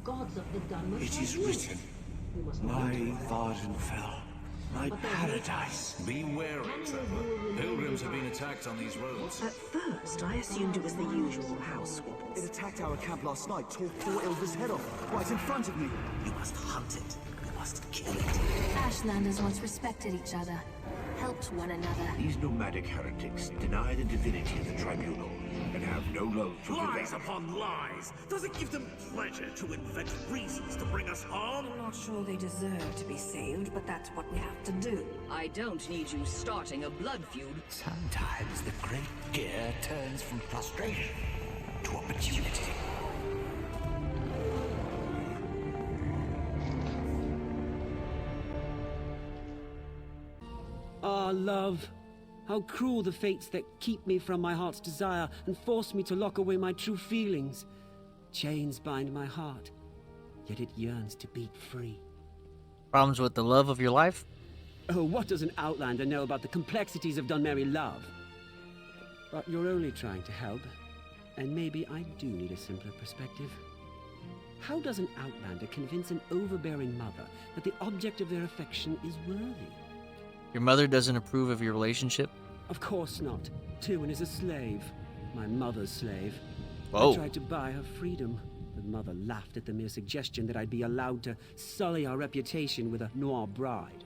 gods of the Dunmer. It is written, my Vvardenfell, my paradise. Be wary, Trevor. Pilgrims have been attacked on these roads. At first, I assumed it was the usual house squabbles. It attacked our camp last night, tore poor Ilva's head off, right in front of me. You must hunt it. You must kill it. Ashlanders once respected each other, helped one another. These nomadic heretics deny the divinity of the tribunal and have no love for Lies revenge. upon lies! Does it give them pleasure to invent reasons to bring us harm? I'm not sure they deserve to be saved, but that's what we have to do. I don't need you starting a blood feud. Sometimes the great gear turns from frustration to opportunity. Ah, love. How cruel the fates that keep me from my heart's desire and force me to lock away my true feelings. Chains bind my heart, yet it yearns to beat free. Problems with the love of your life? Oh, what does an outlander know about the complexities of Dunmeri love? But you're only trying to help, and maybe I do need a simpler perspective. How does an outlander convince an overbearing mother that the object of their affection is worthy? Your mother doesn't approve of your relationship? Of course not. Tywin is a slave. My mother's slave. Whoa. I tried to buy her freedom, but Mother laughed at the mere suggestion that I'd be allowed to sully our reputation with a noir bride.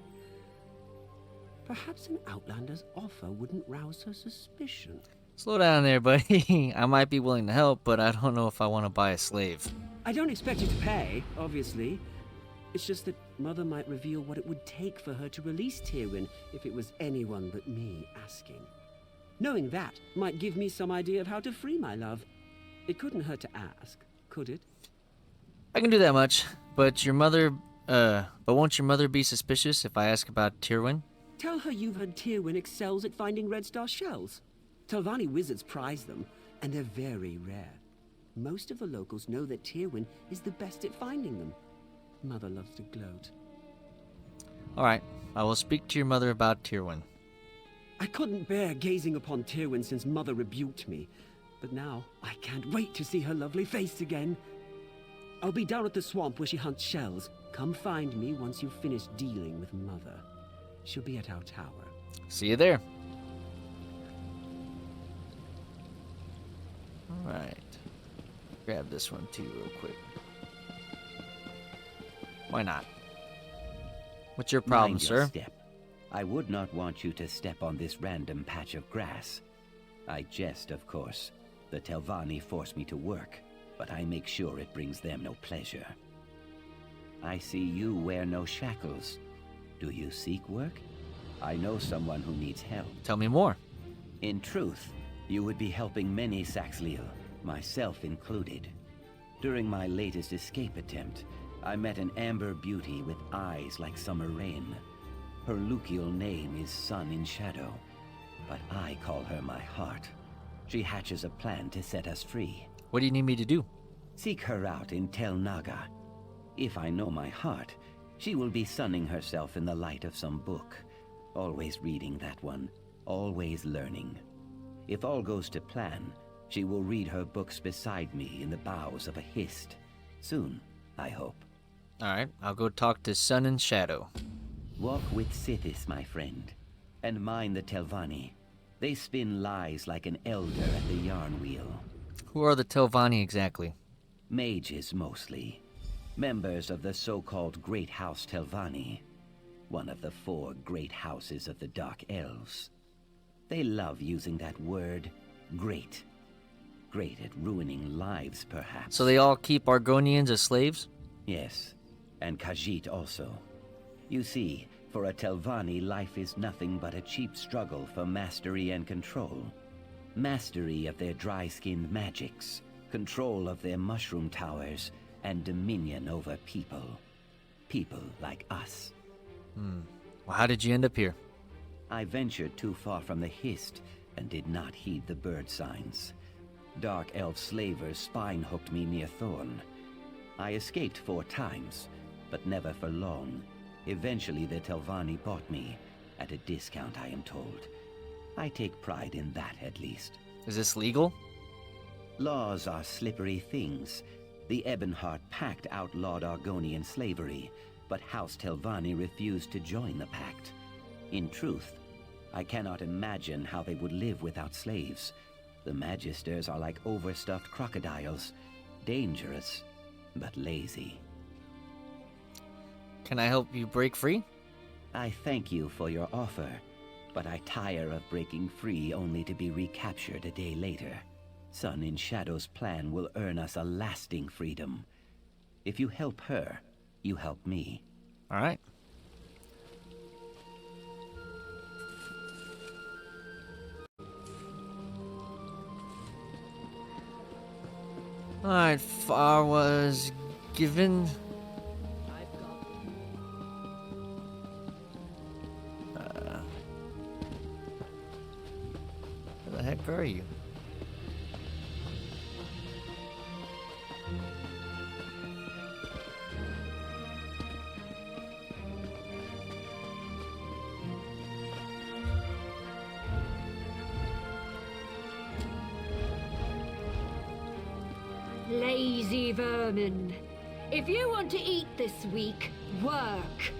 Perhaps an outlander's offer wouldn't rouse her suspicion. Slow down there, buddy. I might be willing to help, but I don't know if I want to buy a slave. I don't expect you to pay, obviously. It's just that Mother might reveal what it would take for her to release Tywin if it was anyone but me asking. Knowing that might give me some idea of how to free my love. It couldn't hurt to ask, could it? I can do that much, but won't your mother be suspicious if I ask about Tywin? Tell her you've heard Tywin excels at finding Red Star shells. Telvanni wizards prize them, and they're very rare. Most of the locals know that Tywin is the best at finding them. Mother loves to gloat. Alright, I will speak to your mother about Tywin. I couldn't bear gazing upon Tywin since Mother rebuked me, but now I can't wait to see her lovely face again. I'll be down at the swamp where she hunts shells. Come find me once you've finished dealing with Mother. She'll be at our tower. See you there. Alright. Grab this one too real quick. Why not? What's your problem, Mind sir? your step. I would not want you to step on this random patch of grass. I jest, of course. The Telvanni force me to work, but I make sure it brings them no pleasure. I see you wear no shackles. Do you seek work? I know someone who needs help. Tell me more. In truth, you would be helping many Saxliel, myself included. During my latest escape attempt, I met an amber beauty with eyes like summer rain. Her Lucial name is Sun in Shadow, but I call her my heart. She hatches a plan to set us free. What do you need me to do? Seek her out in Tel Naga. If I know my heart, she will be sunning herself in the light of some book. Always reading that one, always learning. If all goes to plan, she will read her books beside me in the boughs of a hist. Soon, I hope. Alright, I'll go talk to Sun and Shadow. Walk with Sithis, my friend, and mind the Telvanni. They spin lies like an elder at the yarn wheel. Who are the Telvanni exactly? Mages, mostly. Members of the so-called Great House Telvanni, one of the 4 great houses of the Dark Elves. They love using that word, great. Great at ruining lives, perhaps. So they all keep Argonians as slaves? Yes, and Khajiit also. You see, for a Telvanni, life is nothing but a cheap struggle for mastery and control. Mastery of their dry-skinned magics, control of their mushroom towers, and dominion over people. People like us. Well, how did you end up here? I ventured too far from the hist and did not heed the bird signs. Dark elf slavers spine-hooked me near Thorn. I escaped 4 times, but never for long. Eventually the Telvanni bought me, at a discount I am told. I take pride in that, at least. Is this legal? Laws are slippery things. The Ebonheart Pact outlawed Argonian slavery, but House Telvanni refused to join the pact. In truth, I cannot imagine how they would live without slaves. The Magisters are like overstuffed crocodiles, dangerous, but lazy. Can I help you break free? I thank you for your offer, but I tire of breaking free only to be recaptured a day later. Sun in Shadow's plan will earn us a lasting freedom. If you help her, you help me. All right. All right, Far was given. Where the heck are you? Lazy vermin. If you want to eat this week, work.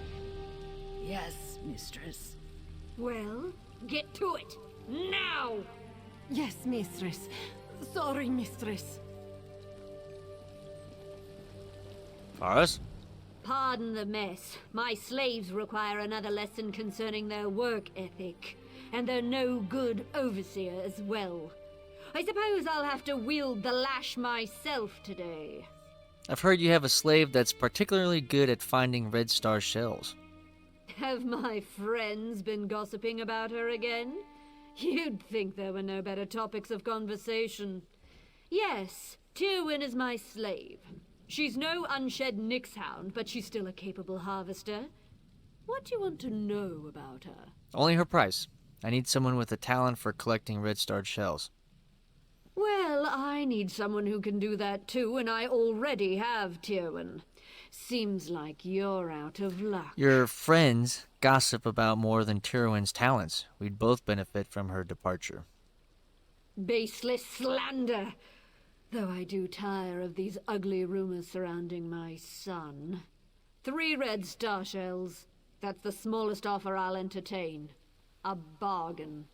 Yes, mistress. Well, get to it. Now! Yes, mistress. Sorry, mistress. Faris? Pardon the mess. My slaves require another lesson concerning their work ethic, and their no-good overseer as well. I suppose I'll have to wield the lash myself today. I've heard you have a slave that's particularly good at finding red star shells. Have my friends been gossiping about her again? You'd think there were no better topics of conversation. Yes, Tywin is my slave. She's no unshed Nixhound, but she's still a capable harvester. What do you want to know about her? Only her price. I need someone with a talent for collecting red-starred shells. Well, I need someone who can do that too, and I already have Tywin. Seems like you're out of luck. Your friends gossip about more than Tyrwin's talents. We'd both benefit from her departure. Baseless slander! Though I do tire of these ugly rumors surrounding my son. 3 red star shells. That's the smallest offer I'll entertain. A bargain.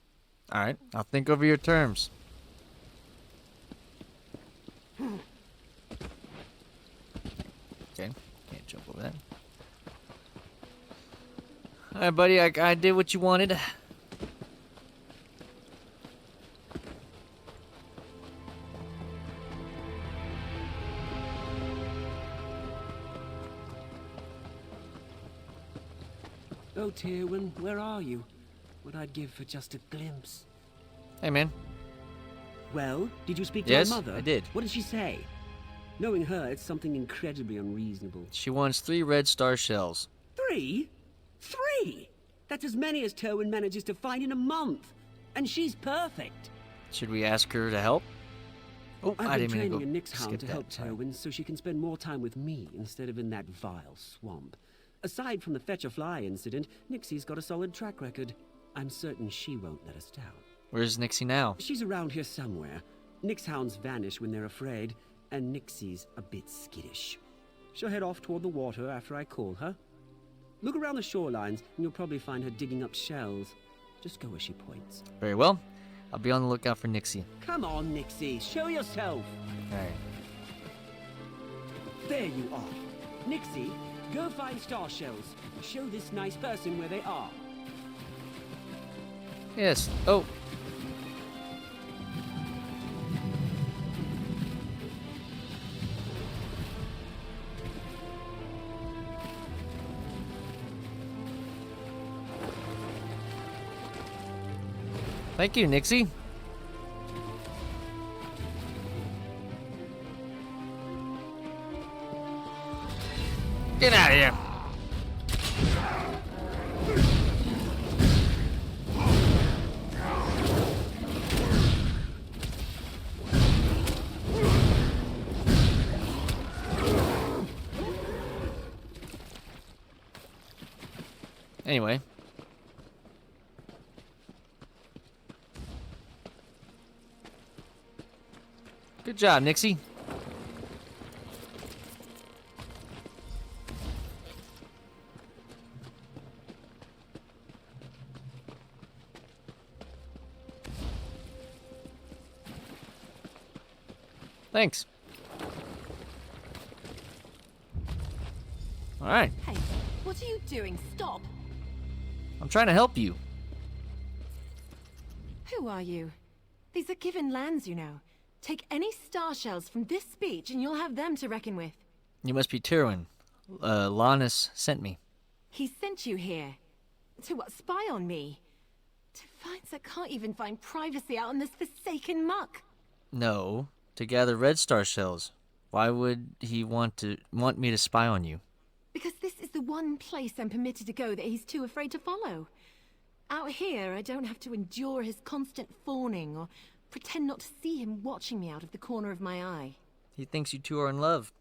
All right, I'll think over your terms. Okay, can't jump over that. All right, buddy, I did what you wanted. Oh, Tywin, where are you? What I'd give for just a glimpse. Hey, man. Well, did you speak to Yes, my mother? I did. What did she say? Knowing her, it's something incredibly unreasonable. She wants 3 red star shells. 3? 3? That's as many as Tywin manages to find in a month. And she's perfect. Should we ask her to help? Oh, I I've been didn't mean training a to Nixhound skip to that. help Tywin so she can spend more time with me instead of in that vile swamp. Aside from the Fetch a Fly incident, Nixie's got a solid track record. I'm certain she won't let us down. Where's Nixie now? She's around here somewhere. Nixhounds vanish when they're afraid, and Nixie's a bit skittish. She'll head off toward the water after I call her. Look around the shorelines, and you'll probably find her digging up shells. Just go where she points. Very well. I'll be on the lookout for Nixie. Come on, Nixie, show yourself. All right. There you are. Nixie, go find star shells. Show this nice person where they are. Yes. Oh. Thank you, Nixie. Get out of here. Anyway. Good job, Nixie. Thanks. All right. Hey, what are you doing? Stop! I'm trying to help you. Who are you? These are given lands, you know. Take any star shells from this beach and you'll have them to reckon with. You must be Tyrwin. Lannis sent me. He sent you here. To what, spy on me? To find I can't even find privacy out in this forsaken muck. No, to gather red star shells. Why would he want me to spy on you? Because this is the one place I'm permitted to go that he's too afraid to follow. Out here, I don't have to endure his constant fawning or pretend not to see him watching me out of the corner of my eye. He thinks you two are in love.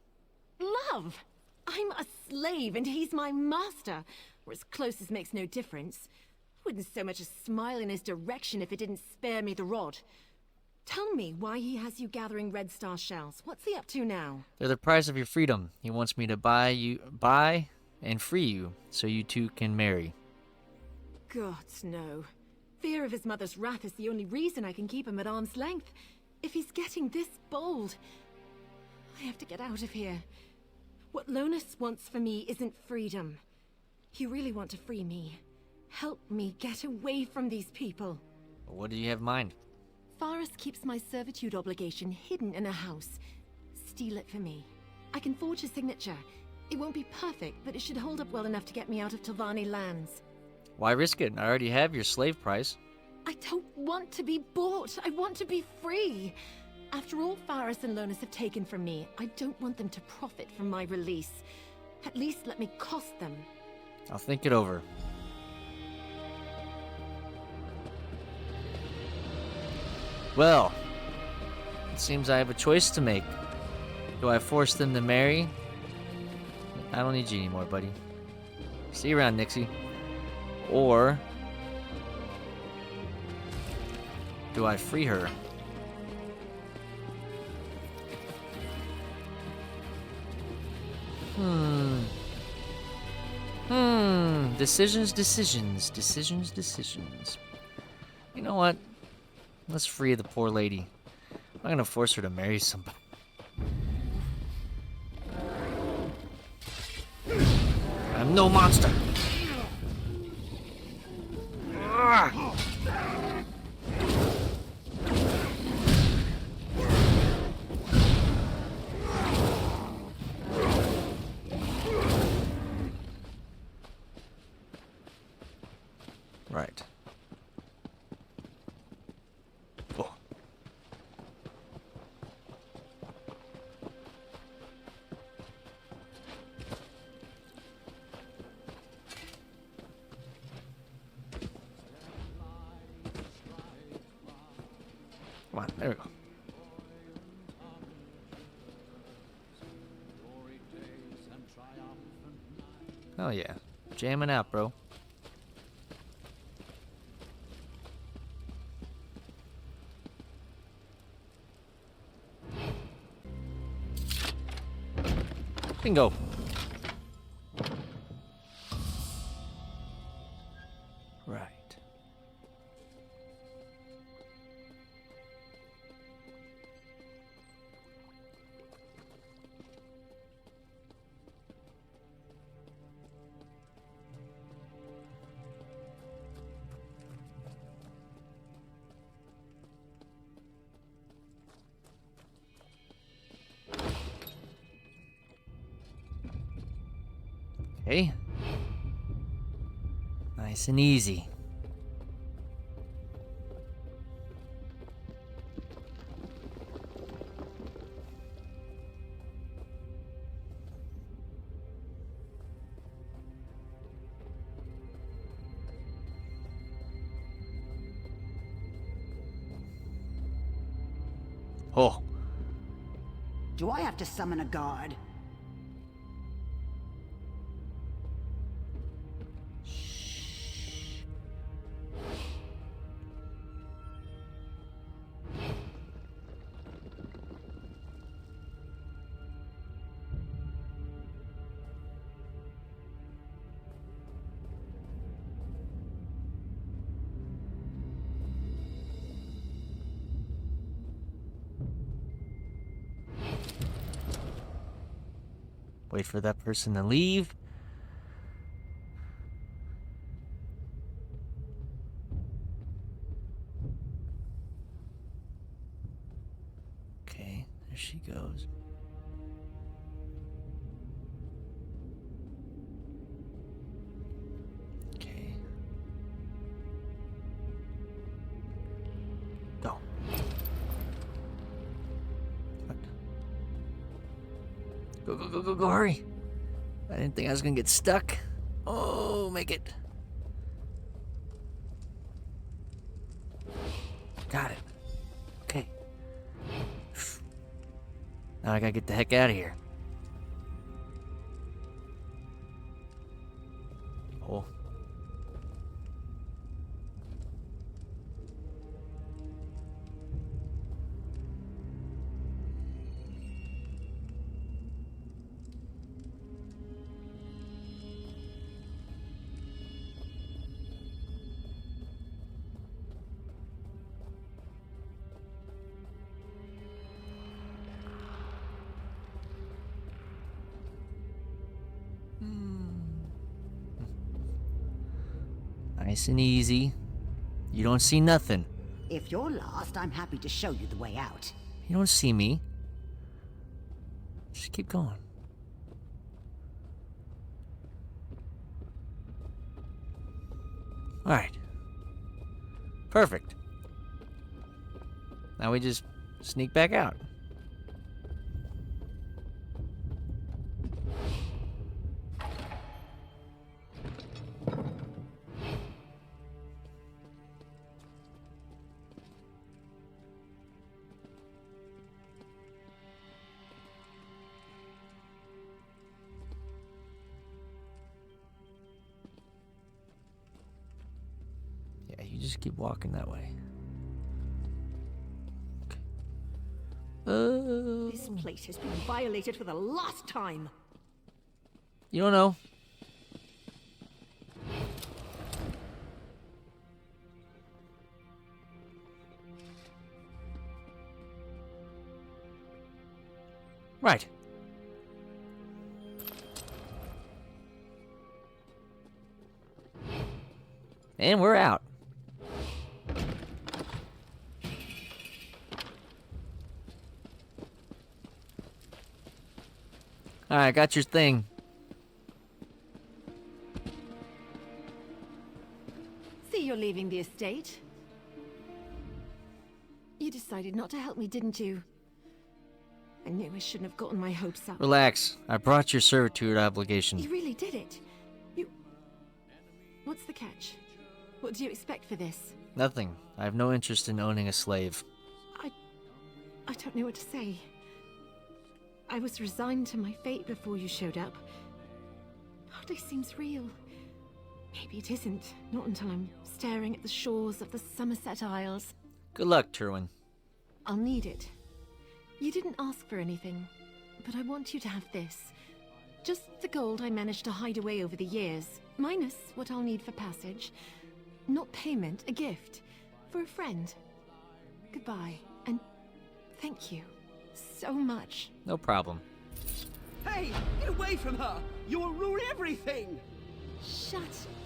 Love? I'm a slave and he's my master, or as close as makes no difference. I wouldn't so much as smile in his direction if it didn't spare me the rod. Tell me why he has you gathering red star shells. What's he up to now? They're the price of your freedom. He wants me to buy and free you, so you two can marry. Gods, no. Fear of his mother's wrath is the only reason I can keep him at arm's length. If he's getting this bold, I have to get out of here. What Lonus wants for me isn't freedom. You really want to free me. Help me get away from these people. What do you have in mind? Faris keeps my servitude obligation hidden in a house. Steal it for me. I can forge a signature. It won't be perfect, but it should hold up well enough to get me out of Telvanni lands. Why risk it? I already have your slave price. I don't want to be bought. I want to be free. After all Faris and Lonus have taken from me, I don't want them to profit from my release. At least let me cost them. I'll think it over. Well, it seems I have a choice to make. Do I force them to marry? I don't need you anymore, buddy. See you around, Nixie. Or do I free her? Decisions. You know what? Let's free the poor lady. I'm not gonna force her to marry somebody. I'm no monster. Right. Oh. Come on, there we go. Oh yeah, jamming out, bro. Bingo. Right. Okay. Nice and easy. Oh. Do I have to summon a guard? Wait for that person to leave. Okay, there she goes. Okay. Go. What? Go, go, go, go, go, hurry. I didn't think I was gonna get stuck. Oh, make it. Got it. Okay. Now I gotta get the heck out of here. Oh. Nice and easy. You don't see nothing. If you're lost, I'm happy to show you the way out. You don't see me. Just keep going. Alright. Perfect. Now we just sneak back out. You just keep walking that way. Okay. This place has been violated for the last time. You don't know. Right. And we're out. Alright, got your thing. See, you're leaving the estate. You decided not to help me, didn't you? I knew I shouldn't have gotten my hopes up. Relax. I brought your servitude obligation. You really did it. What's the catch? What do you expect for this? Nothing. I have no interest in owning a slave. I don't know what to say. I was resigned to my fate before you showed up. Hardly seems real. Maybe it isn't. Not until I'm staring at the shores of the Somerset Isles. Good luck, Terwin. I'll need it. You didn't ask for anything, but I want you to have this. Just the gold I managed to hide away over the years, minus what I'll need for passage. Not payment, a gift. For a friend. Goodbye, and thank you so much. No problem. Hey, get away from her! You'll ruin everything! Shut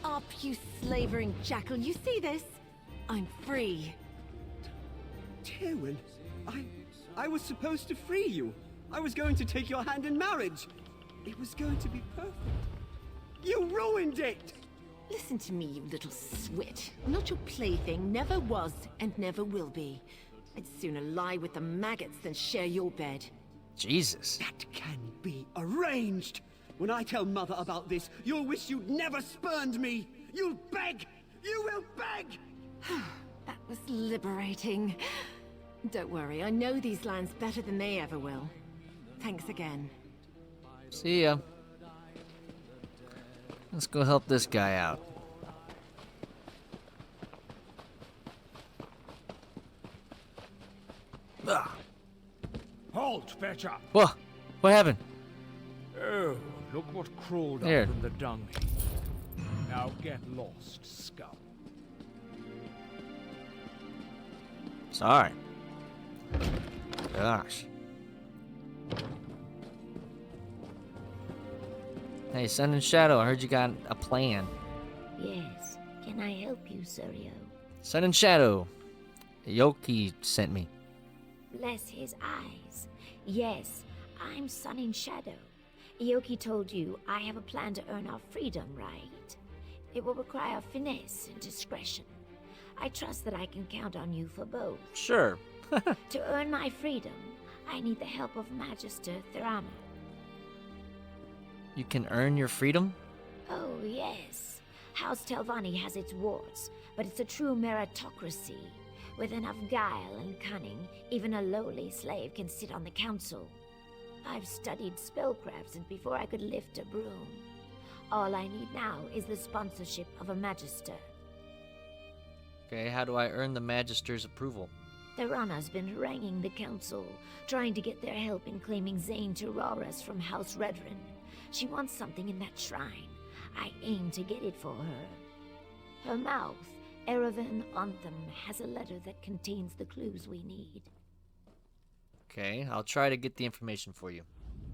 up, you slavering jackal. You see this? I'm free. Tywin, I was supposed to free you. I was going to take your hand in marriage. It was going to be perfect. You ruined it! Listen to me, you little swit. I'm not your plaything, never was and never will be. I'd sooner lie with the maggots than share your bed. Jesus. That can be arranged. When I tell Mother about this, you'll wish you'd never spurned me. You'll beg! You will beg! That was liberating. Don't worry, I know these lands better than they ever will. Thanks again. See ya. Let's go help this guy out. Ah. Halt, fetcher! What? What happened? Oh, look what crawled Here. up from the dung heap. Now get lost, scum. Sorry. Gosh. Hey, Sun and Shadow, I heard you got a plan. Yes. Can I help you, Surio? Sun and Shadow. Yoki sent me. Bless his eyes. Yes, I'm Sun and Shadow. Ioki told you I have a plan to earn our freedom, right? It will require finesse and discretion. I trust that I can count on you for both. Sure. To earn my freedom, I need the help of Magister Thurama. You can earn your freedom? Oh, yes. House Telvanni has its warts, but it's a true meritocracy. With enough guile and cunning, even a lowly slave can sit on the council. I've studied spellcraft since before I could lift a broom. All I need now is the sponsorship of a magister. Okay, how do I earn the Magister's approval? Thurana's been haranguing the council, trying to get their help in claiming Zane Tiraris from House Redrin. She wants something in that shrine. I aim to get it for her. Her mouth, Erevan Anthem, has a letter that contains the clues we need. Okay, I'll try to get the information for you.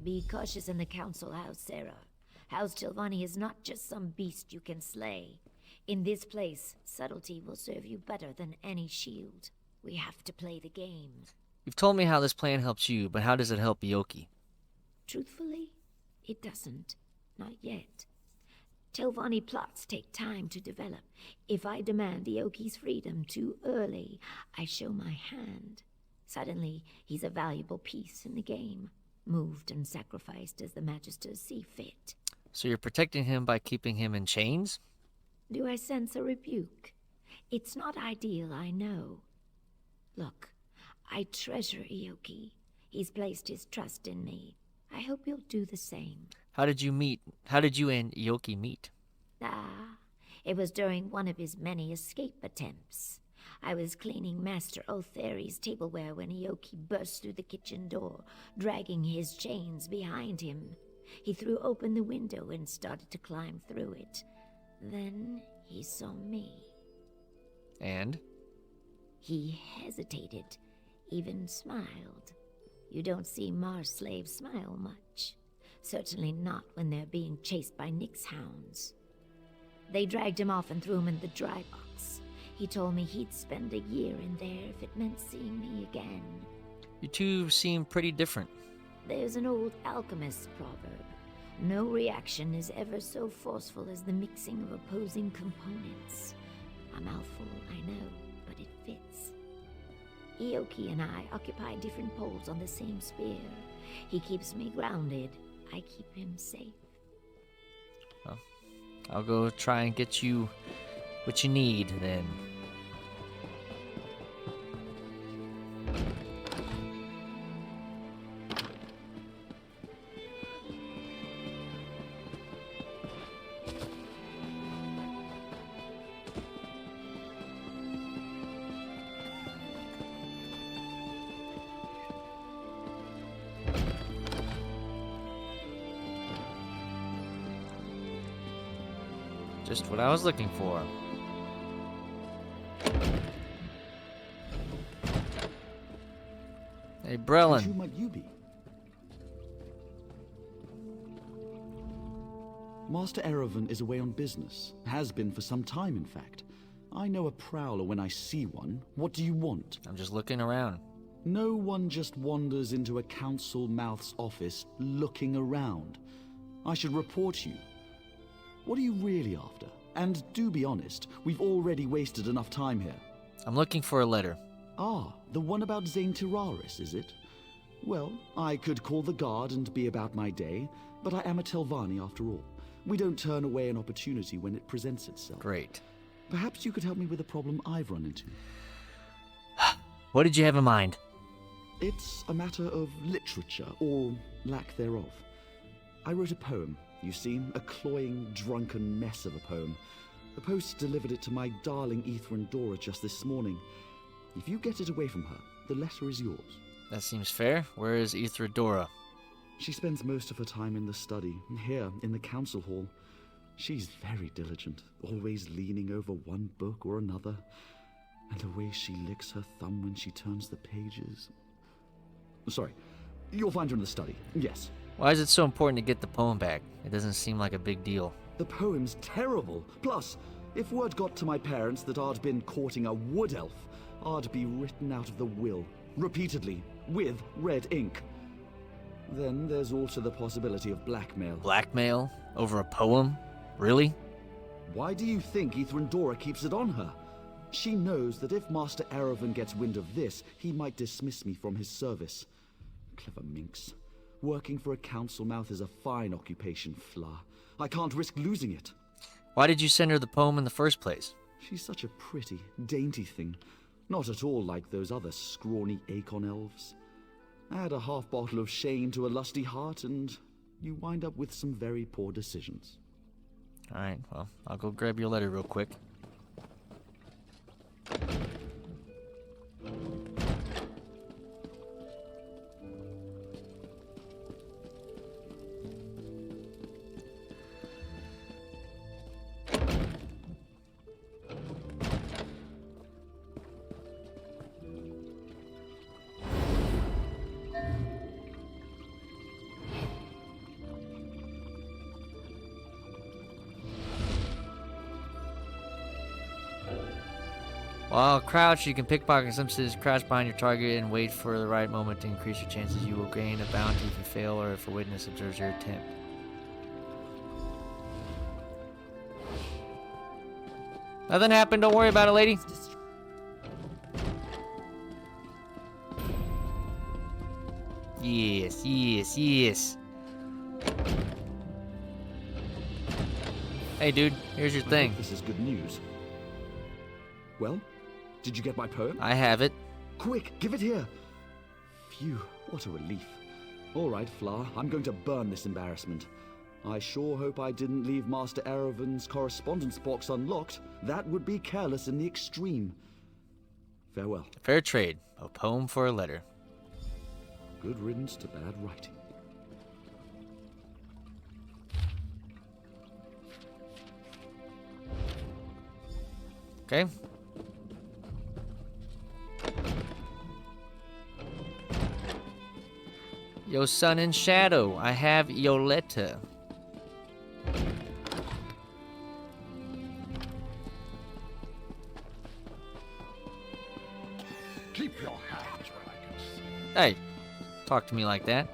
Be cautious in the council house, Sarah. House Telvanni is not just some beast you can slay. In this place, subtlety will serve you better than any shield. We have to play the game. You've told me how this plan helps you, but how does it help Ioki? Truthfully, it doesn't. Not yet. Telvanni plots take time to develop. If I demand Ioki's freedom too early, I show my hand. Suddenly, he's a valuable piece in the game, moved and sacrificed as the Magisters see fit. So you're protecting him by keeping him in chains? Do I sense a rebuke? It's not ideal, I know. Look, I treasure Ioki. He's placed his trust in me. I hope you'll do the same. How did you meet? How did you and Ioki meet? It was during one of his many escape attempts. I was cleaning Master Otheri's tableware when Ioki burst through the kitchen door, dragging his chains behind him. He threw open the window and started to climb through it. Then he saw me. And? He hesitated, even smiled. You don't see Mars slaves smile much. Certainly not when they're being chased by Nyx hounds. They dragged him off and threw him in the dry box. He told me he'd spend a year in there if it meant seeing me again. You two seem pretty different. There's an old alchemist proverb. No reaction is ever so forceful as the mixing of opposing components. A mouthful, I know, but it fits. Ioki and I occupy different poles on the same spear. He keeps me grounded. I keep him safe. Well, I'll go try and get you what you need, then. Just what I was looking for. Hey, Brelin. Who might you be? Master Erevan is away on business. Has been for some time, in fact. I know a prowler when I see one. What do you want? I'm just looking around. No one just wanders into a council mouth's office looking around. I should report you. What are you really after? And do be honest, we've already wasted enough time here. I'm looking for a letter. Ah, the one about Zane Tiraris, is it? Well, I could call the guard and be about my day, but I am a Telvanni after all. We don't turn away an opportunity when it presents itself. Great. Perhaps you could help me with a problem I've run into. What did you have in mind? It's a matter of literature, or lack thereof. I wrote a poem, you see, a cloying, drunken mess of a poem. The post delivered it to my darling Aethra Dora just this morning. If you get it away from her, the letter is yours. That seems fair. Where is Aethra Dora? She spends most of her time in the study, here in the council hall. She's very diligent, always leaning over one book or another. And the way she licks her thumb when she turns the pages. Sorry, you'll find her in the study, yes. Why is it so important to get the poem back? It doesn't seem like a big deal. The poem's terrible. Plus, if word got to my parents that I'd been courting a wood elf, I'd be written out of the will, repeatedly, with red ink. Then there's also the possibility of blackmail. Blackmail? Over a poem? Really? Why do you think Dora keeps it on her? She knows that if Master Erevan gets wind of this, he might dismiss me from his service. Clever minx. Working for a council mouth is a fine occupation, Fla. I can't risk losing it. Why did you send her the poem in the first place? She's such a pretty, dainty thing. Not at all like those other scrawny Acon elves. Add a half bottle of shame to a lusty heart, and you wind up with some very poor decisions. Alright, well, I'll go grab your letter real quick. While crouched, you can pickpocket some citizens, crouch behind your target, and wait for the right moment to increase your chances. You will gain a bounty if you fail or if a witness observes your attempt. Nothing happened, don't worry about it, lady. Yes, yes, yes. Hey, dude, here's your thing. This is good news. Well, did you get my poem? I have it. Quick, give it here. Phew, what a relief. All right, Fla, I'm going to burn this embarrassment. I sure hope I didn't leave Master Erevan's correspondence box unlocked. That would be careless in the extreme. Farewell. Fair trade. A poem for a letter. Good riddance to bad writing. Okay. Yo, sun and shadow, I have your letter. Keep your hands where I can see. Hey, talk to me like that.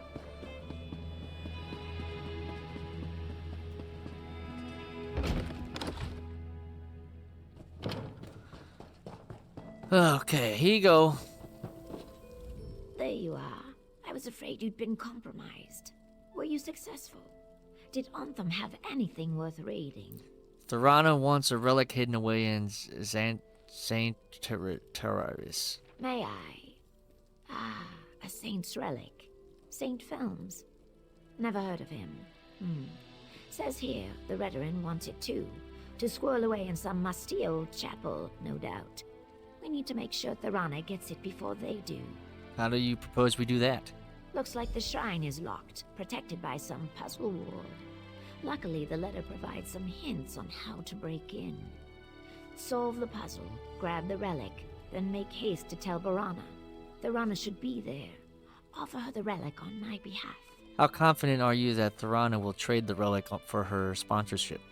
Okay, here you go. There you are. I was afraid you'd been compromised. Were you successful? Did Anthem have anything worth raiding? Thorana wants a relic hidden away in Saint Terraris. May I? Ah, a saint's relic. Saint Films. Never heard of him. Says here, the Redoran wants it too. To squirrel away in some musty old chapel, no doubt. We need to make sure Thorana gets it before they do. How do you propose we do that? Looks like the shrine is locked, protected by some puzzle ward. Luckily, the letter provides some hints on how to break in. Solve the puzzle, grab the relic, then make haste to tell Thorana. Thorana should be there. Offer her the relic on my behalf. How confident are you that Thorana will trade the relic for her sponsorship?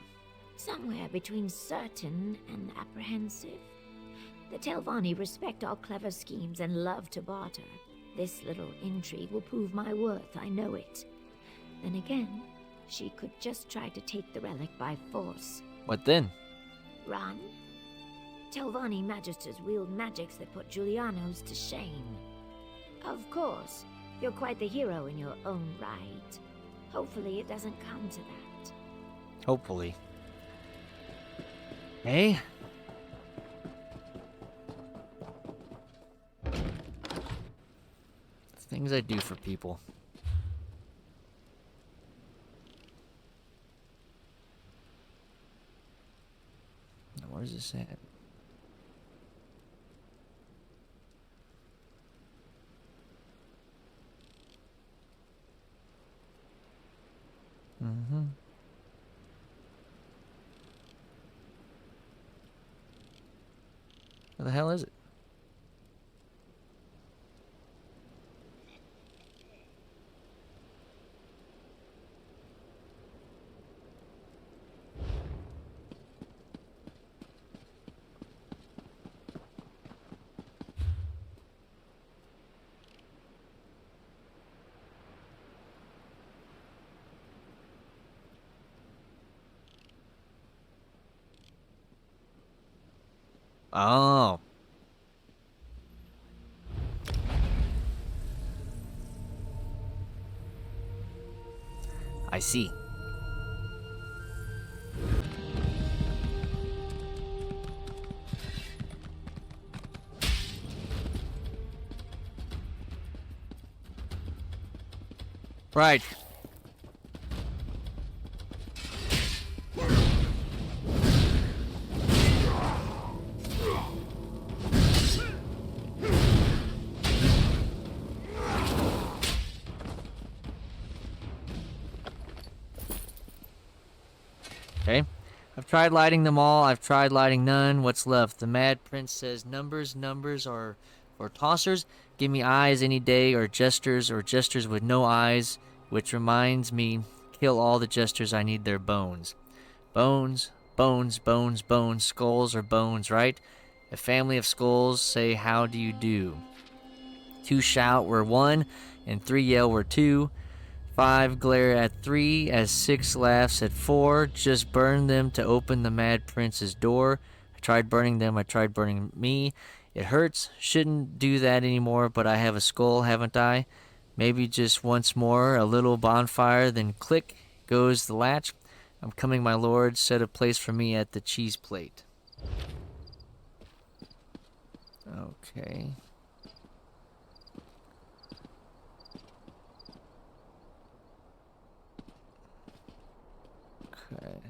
Somewhere between certain and apprehensive. The Telvanni respect all clever schemes and love to barter. This little intrigue will prove my worth, I know it. Then again, she could just try to take the relic by force. What then? Run? Telvanni magisters wield magics that put Julianos to shame. Of course, you're quite the hero in your own right. Hopefully it doesn't come to that. Hopefully. Hey? Things I do for people. Now, where's this at? Where the hell is it? Oh. I see. Right. Okay. I've tried lighting them all. I've tried lighting none. What's left? The Mad Prince says numbers are for tossers. Give me eyes any day, or jesters with no eyes. Which reminds me, kill all the jesters. I need their bones. Bones, bones, bones, bones. Skulls are bones, right? A family of skulls say, how do you do? 2 shout were 1, and 3 yell were 2. 5 glare at 3, as 6 laughs at 4. Just burn them to open the Mad Prince's door. I tried burning them, I tried burning me. It hurts, shouldn't do that anymore, but I have a skull, haven't I? Maybe just once more, a little bonfire, then click goes the latch. I'm coming, my lord, set a place for me at the cheese plate. Okay. Okay.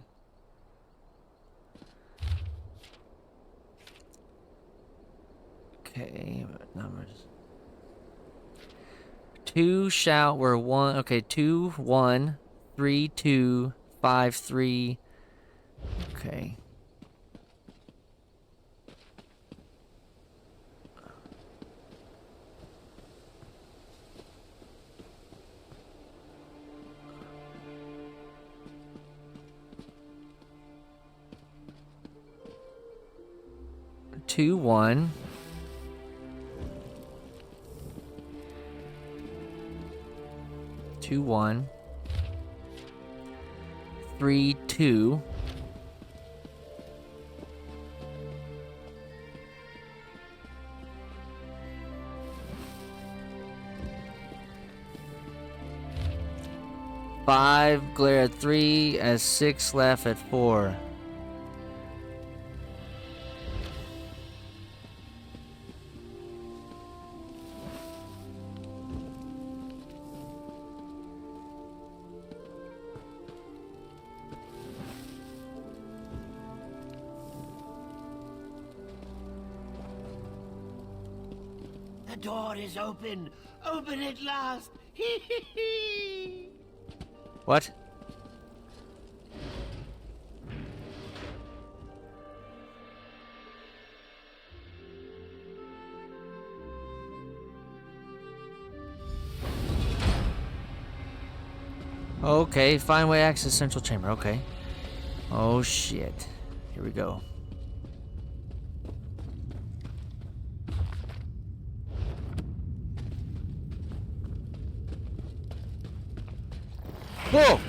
Okay, numbers. 2 shout were 1. Okay, 2, 1, 3, 2, 5, 3. Okay. Two, 1. Two, 1. 3, 2. Five glare at 3, as 6 laugh at 4. The door is open! Open at last! Hee hee hee! What? Okay, find way access central chamber. Okay. Oh shit. Here we go. Whoa!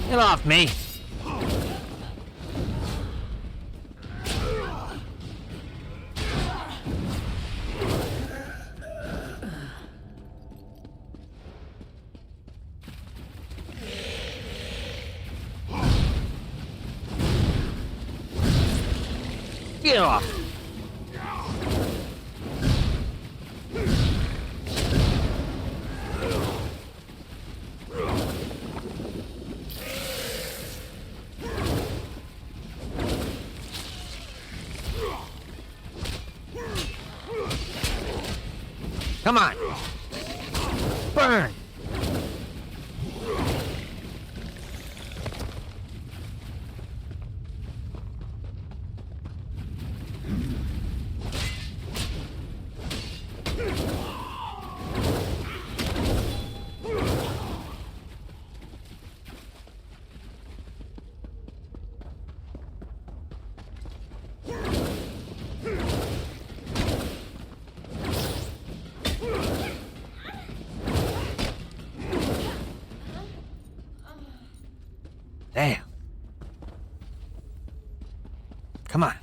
Get off me! Get off! Come on! Burn! Damn. Come on.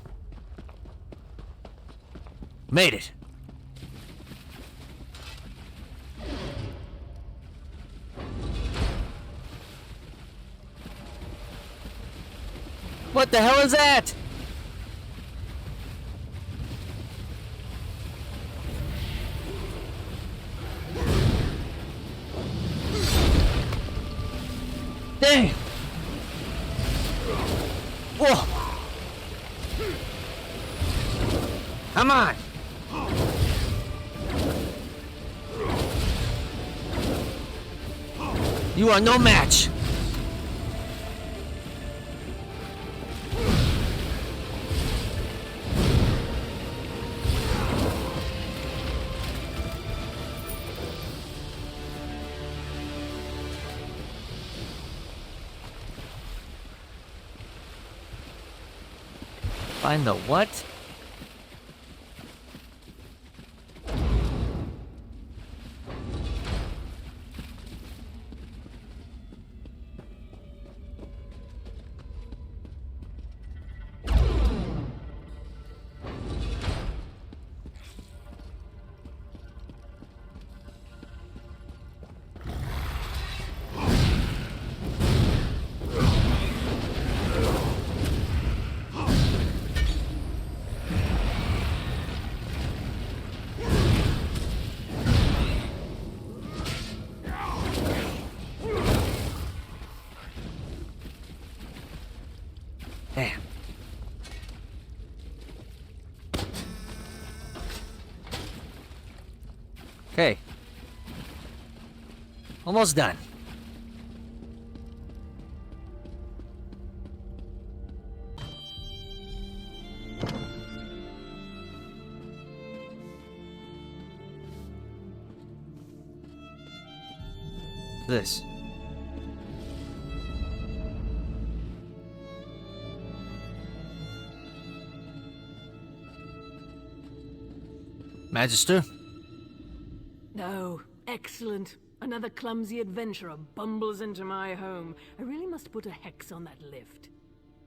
Made it. What the hell is that? Dang! Whoa! Come on! You are no match! Find the what? Damn. Okay. Almost done. This. Magister? No. Excellent. Another clumsy adventurer bumbles into my home. I really must put a hex on that lift.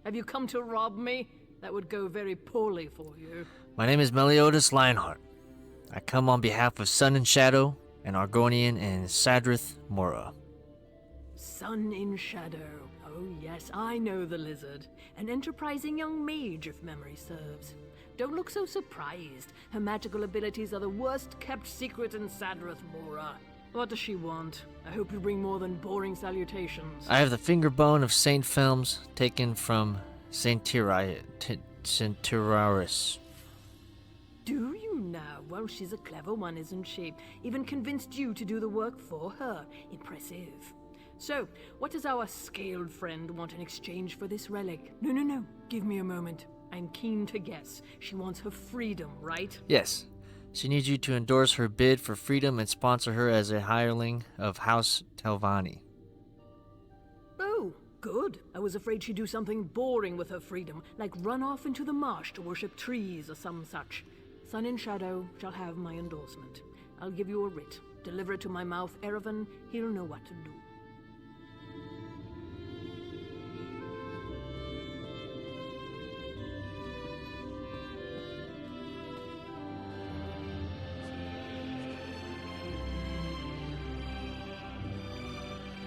Have you come to rob me? That would go very poorly for you. My name is Meliodas Lionheart. I come on behalf of Sun and Shadow, and Argonian and Sadrith Mora. Sun in Shadow. Oh yes, I know the lizard. An enterprising young mage, if memory serves. Don't look so surprised. Her magical abilities are the worst kept secret in Sadrith Mora. What does she want? I hope you bring more than boring salutations. I have the finger bone of Saint Films taken from Centaurus. Do you now? Well, she's a clever one, isn't she? Even convinced you to do the work for her. Impressive. So, what does our scaled friend want in exchange for this relic? No. Give me a moment. I'm keen to guess. She wants her freedom, right? Yes. She needs you to endorse her bid for freedom and sponsor her as a hireling of House Telvanni. Oh, good. I was afraid she'd do something boring with her freedom, like run off into the marsh to worship trees or some such. Sun and Shadow shall have my endorsement. I'll give you a writ. Deliver it to my mouth, Erevan. He'll know what to do.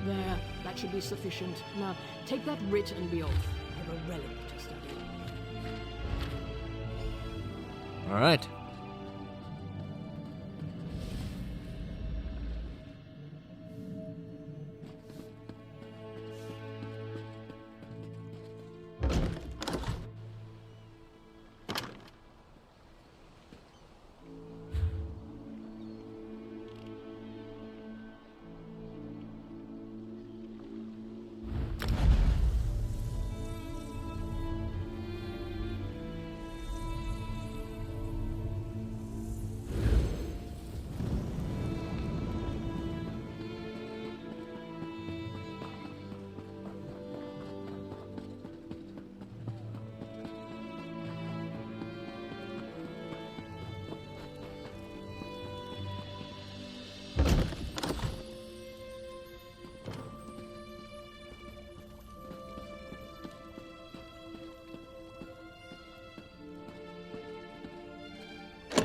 There, that should be sufficient. Now, take that writ and be off. I have a relic to study. All right.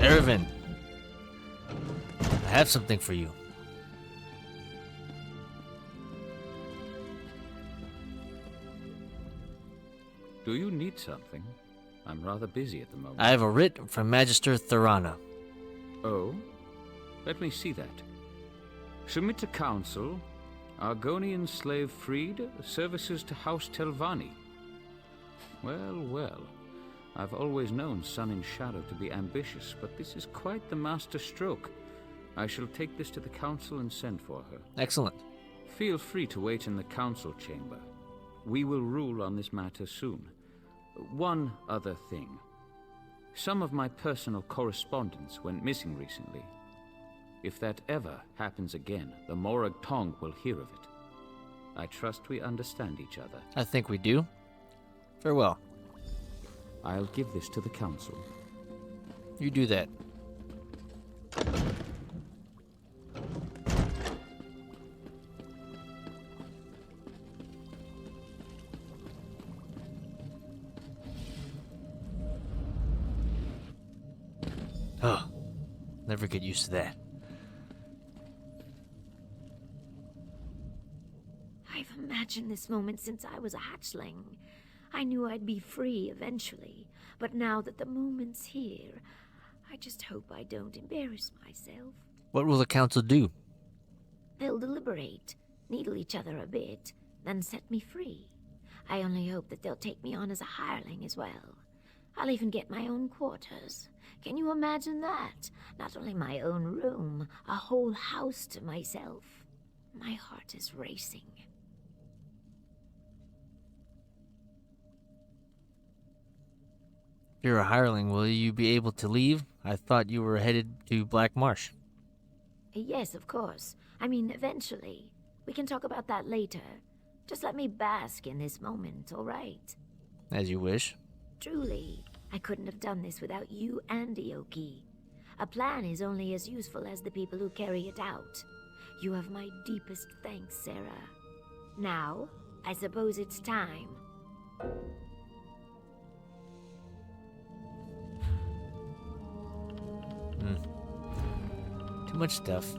Ervin, I have something for you. Do you need something? I'm rather busy at the moment. I have a writ from Magister Thorana. Oh? Let me see that. Submit to council. Argonian slave freed. Services to House Telvanni. Well, well. I've always known Sun and Shadow to be ambitious, but this is quite the master stroke. I shall take this to the council and send for her. Excellent. Feel free to wait in the council chamber. We will rule on this matter soon. One other thing. Some of my personal correspondence went missing recently. If that ever happens again, the Morag Tong will hear of it. I trust we understand each other. I think we do. Farewell. I'll give this to the council. You do that. Oh, never get used to that. I've imagined this moment since I was a hatchling. I knew I'd be free eventually, but now that the moment's here, I just hope I don't embarrass myself. What will the council do? They'll deliberate, needle each other a bit, then set me free. I only hope that they'll take me on as a hireling as well. I'll even get my own quarters. Can you imagine that? Not only my own room, a whole house to myself. My heart is racing. If you're a hireling, will you be able to leave? I thought you were headed to Black Marsh. Yes, of course. I mean, eventually. We can talk about that later. Just let me bask in this moment, all right? As you wish. Truly, I couldn't have done this without you and Ioki. A plan is only as useful as the people who carry it out. You have my deepest thanks, Sarah. Now, I suppose it's time. Too much stuff.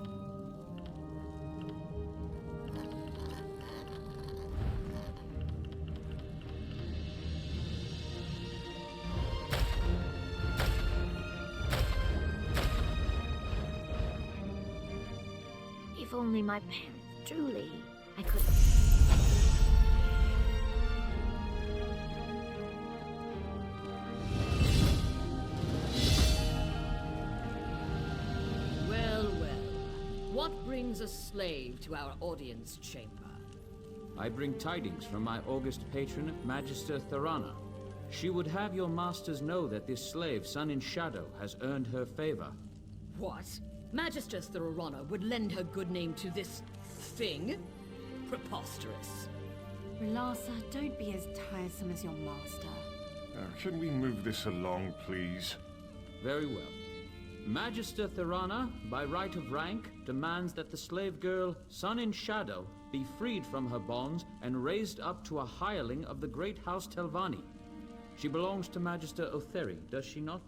If only my parents, truly, I could... Well, well. What brings a slave to our audience chamber? I bring tidings from my august patron, Magister Thorana. She would have your masters know that this slave, Sun in Shadow, has earned her favor. What? Magister Thorana would lend her good name to this thing? Preposterous. Relasa, don't be as tiresome as your master. Can we move this along, please? Very well. Magister Thorana, by right of rank, demands that the slave girl, Sun in Shadow, be freed from her bonds and raised up to a hireling of the great House Telvanni. She belongs to Magister Otheri, does she not?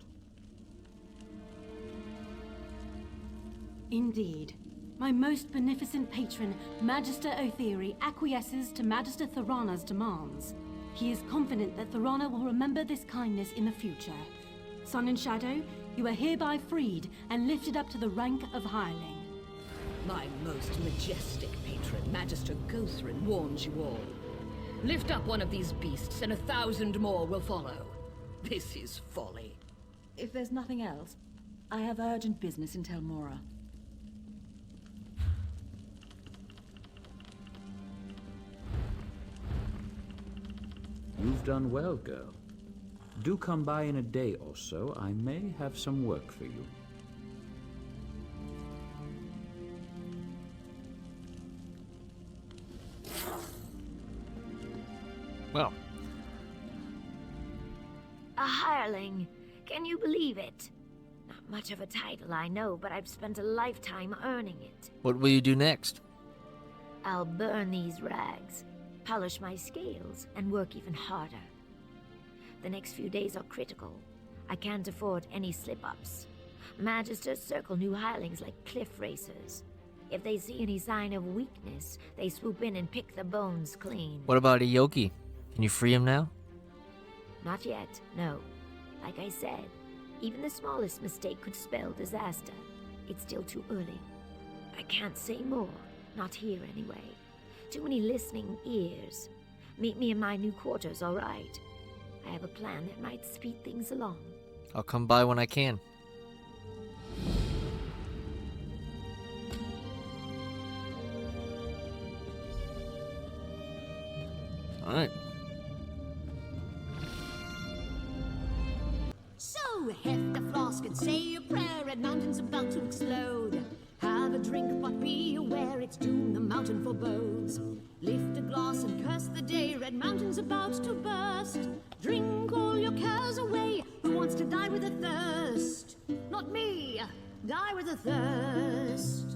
Indeed. My most beneficent patron, Magister Otheri, acquiesces to Magister Thorana's demands. He is confident that Thorana will remember this kindness in the future. Sun and Shadow, you are hereby freed and lifted up to the rank of hireling. My most majestic patron, Magister Gothrin, warns you all. Lift up one of these beasts and 1,000 more will follow. This is folly. If there's nothing else, I have urgent business in Telmora. You've done well, girl. Do come by in a day or so. I may have some work for you. Well. A hireling. Can you believe it? Not much of a title, I know, but I've spent a lifetime earning it. What will you do next? I'll burn these rags, polish my scales, and work even harder. The next few days are critical. I can't afford any slip-ups. Magisters circle new hirelings like cliff racers. If they see any sign of weakness, they swoop in and pick the bones clean. What about Ioki? Can you free him now? Not yet, no. Like I said, even the smallest mistake could spell disaster. It's still too early. I can't say more, not here anyway. Too many listening ears. Meet me in my new quarters, all right? I have a plan that might speed things along. I'll come by when I can. Alright. So, heft a flask and say a prayer, Red Mountain's about to explode. Have a drink, but be aware it's doom the mountain forebodes. Lift a glass and curse the day, Red Mountain's about to burst. Drink all your cares away, who wants to die with a thirst? Not me, die with a thirst.